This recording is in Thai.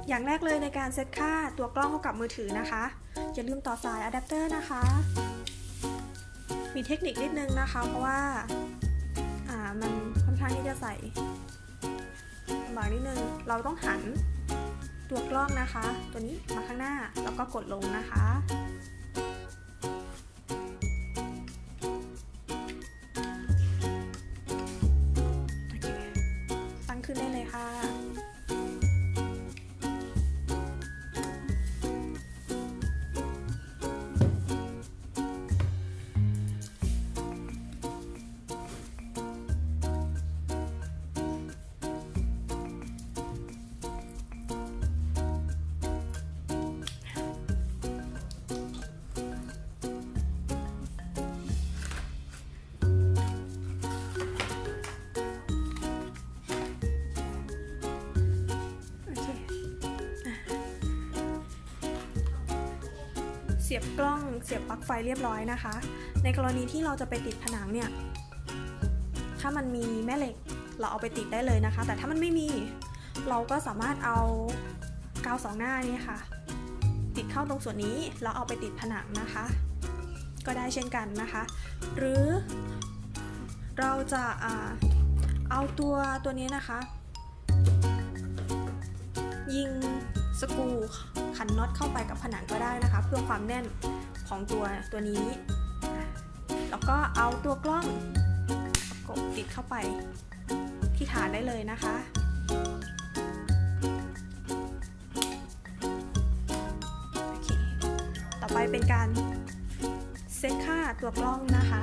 อย่างแรกเลยในการเซตค่าตัวกล้องเข้ากับมือถือนะคะอย่าลืมต่อสายอะแดปเตอร์นะคะมีเทคนิคนิดนึงนะคะเพราะว่ามันค่อนข้างที่จะใส่ลำบากนิดนึงเราต้องหันตัวกล้องนะคะตัวนี้มาข้างหน้าแล้วก็กดลงนะคะตั้งขึ้นได้เลยค่ะเสียบกล้องเสียบปลั๊กไฟเรียบร้อยนะคะในกรณีที่เราจะไปติดผนังเนี่ยถ้ามันมีแม่เหล็กเราเอาไปติดได้เลยนะคะแต่ถ้ามันไม่มีเราก็สามารถเอากาวสองหน้านี่ค่ะติดเข้าตรงส่วนนี้แล้วเอาไปติดผนังนะคะก็ได้เช่นกันนะคะหรือเราจะเอาตัวนี้นะคะยิงสกรูขันน็อตเข้าไปกับผนังก็ได้นะคะเพื่อความแน่นของตัวนี้แล้วก็เอาตัวกล้องกดติดเข้าไปที่ฐานได้เลยนะคะโอเคต่อไปเป็นการเซตค่าตัวกล้องนะคะ